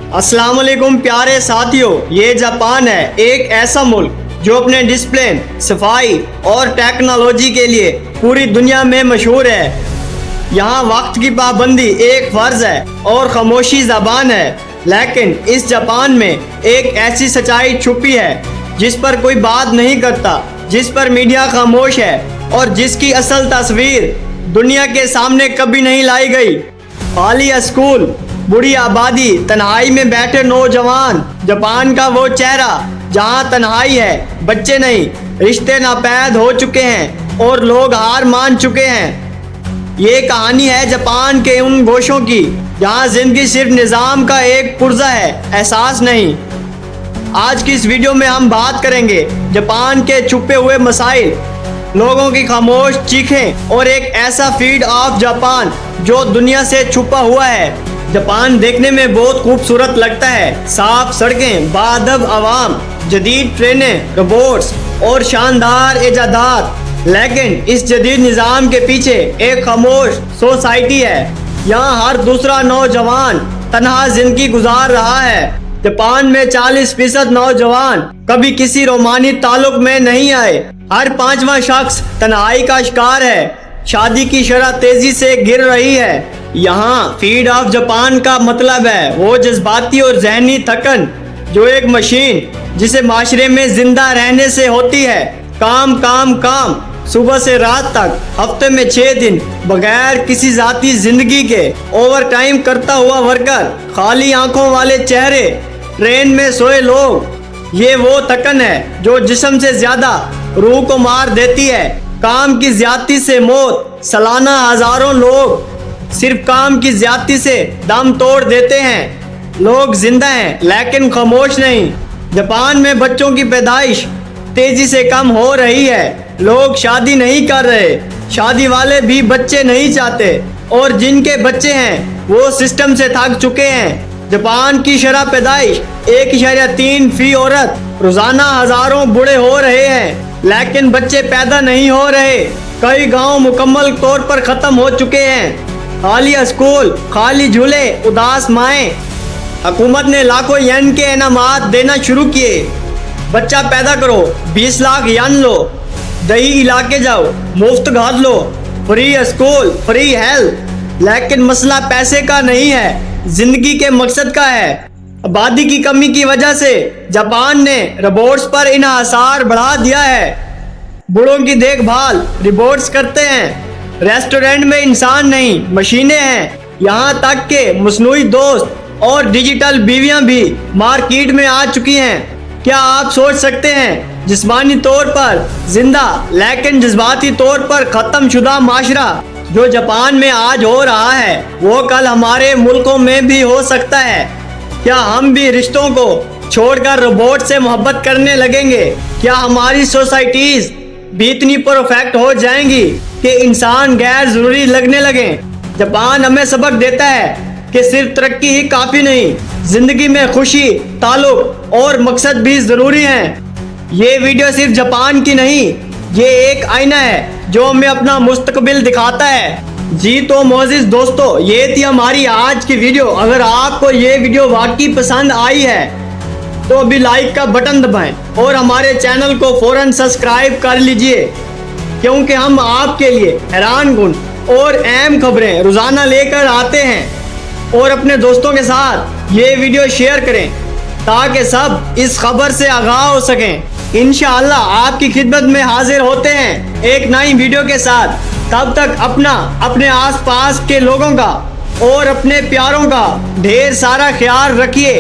अस्सलाम वालेकुम प्यारे साथियों, ये जापान है, एक ऐसा मुल्क जो अपने डिसिप्लिन, सफाई और टेक्नोलॉजी के लिए पूरी दुनिया में मशहूर है। यहाँ वक्त की पाबंदी एक फर्ज है और खामोशी ज़बान है। लेकिन इस जापान में एक ऐसी सच्चाई छुपी है जिस पर कोई बात नहीं करता, जिस पर मीडिया खामोश है और जिसकी असल तस्वीर दुनिया के सामने कभी नहीं लाई गई। खाली स्कूल, बुरी आबादी, तन्हाई में बैठे नौजवान, जापान का वो चेहरा जहाँ तन्हाई है, बच्चे नहीं, रिश्ते नापैद हो चुके हैं और लोग हार मान चुके हैं। ये कहानी है जापान के उन गोशों की जहाँ जिंदगी सिर्फ निज़ाम का एक पुर्जा है, एहसास नहीं। आज की इस वीडियो में हम बात करेंगे जापान के छुपे हुए मसाइल, लोगों की खामोश चीखें और एक ऐसा फीड ऑफ जापान जो दुनिया से छुपा हुआ है। जापान देखने में बहुत खूबसूरत लगता है, साफ सड़कें, बाअदब आवाम, जदीद ट्रेनें, रोबोट्स और शानदार इजादात। लेकिन इस जदीद निज़ाम के पीछे एक खामोश सोसाइटी है। यहाँ हर दूसरा नौजवान तन्हा जिंदगी गुजार रहा है। जापान में 40% नौजवान कभी किसी रोमानी ताल्लुक में नहीं आए। हर 5वां शख्स तन्हाई का शिकार है। शादी की शरह तेजी से गिर रही है। यहाँ फीड ऑफ जापान का मतलब है वो जज्बाती और जहनी थकन जो एक मशीन जिसे माशरे में जिंदा रहने से होती है। काम काम काम, सुबह से रात तक, हफ्ते में 6 दिन, बगैर किसी जाती जिंदगी के ओवर टाइम करता हुआ वर्कर, खाली आंखों वाले चेहरे, ट्रेन में सोए लोग। ये वो थकन है जो जिस्म से ज्यादा रूह को मार देती है। काम की ज्यादती से मौत, सालाना हजारों लोग सिर्फ काम की ज्यादती से दम तोड़ देते हैं। लोग जिंदा हैं लेकिन खामोश नहीं। जापान में बच्चों की पैदाइश तेजी से कम हो रही है। लोग शादी नहीं कर रहे, शादी वाले भी बच्चे नहीं चाहते और जिनके बच्चे हैं वो सिस्टम से थक चुके हैं। जापान की शरह पैदाइश 1.3 फी औरत, रोजाना हजारों बूढ़े हो रहे हैं लेकिन बच्चे पैदा नहीं हो रहे। कई गांव मुकम्मल तौर पर खत्म हो चुके हैं। खाली स्कूल, खाली झूले, उदास माएँ। हुकूमत ने लाखों येन के इनामात देना शुरू किए। बच्चा पैदा करो, 20 लाख येन लो, दही इलाके जाओ, मुफ्त घात लो, फ्री स्कूल, फ्री हेल्थ। लेकिन मसला पैसे का नहीं है, जिंदगी के मकसद का है। आबादी की कमी की वजह से जापान ने रोबोट्स पर इन्हिसार बढ़ा दिया है। बूढ़ों की देखभाल रोबोट्स करते हैं। रेस्टोरेंट में इंसान नहीं, मशीनें हैं। यहाँ तक के मसनूई दोस्त और डिजिटल बीवियां भी मार्केट में आ चुकी हैं। क्या आप सोच सकते हैं जिस्मानी तौर पर जिंदा लेकिन जज्बाती तौर पर खत्म शुदा माशरा जो जापान में आज हो रहा है वो कल हमारे मुल्कों में भी हो सकता है। क्या हम भी रिश्तों को छोड़कर रोबोट से मोहब्बत करने लगेंगे? क्या हमारी सोसाइटीज भी इतनी परफेक्ट हो जाएंगी कि इंसान गैर जरूरी लगने लगे? जापान हमें सबक देता है कि सिर्फ तरक्की ही काफी नहीं, जिंदगी में खुशी, ताल्लुक और मकसद भी जरूरी हैं। ये वीडियो सिर्फ जापान की नहीं, ये एक आईना है जो हमें अपना मुस्तकबिल दिखाता है। जी तो मोअज़्ज़िज़ दोस्तों, ये थी हमारी आज की वीडियो। अगर आपको ये वीडियो वाकई पसंद आई है तो अभी लाइक का बटन दबाएं और हमारे चैनल को फौरन सब्सक्राइब कर लीजिए, क्योंकि हम आपके लिए हैरान कुन और अहम खबरें रोजाना लेकर आते हैं। और अपने दोस्तों के साथ ये वीडियो शेयर करें ताकि सब इस खबर से आगाह हो सकें। इंशाअल्लाह आपकी खिदमत में हाजिर होते हैं एक नई वीडियो के साथ। तब तक अपना, अपने आसपास के लोगों का और अपने प्यारों का ढेर सारा ख्याल रखिए।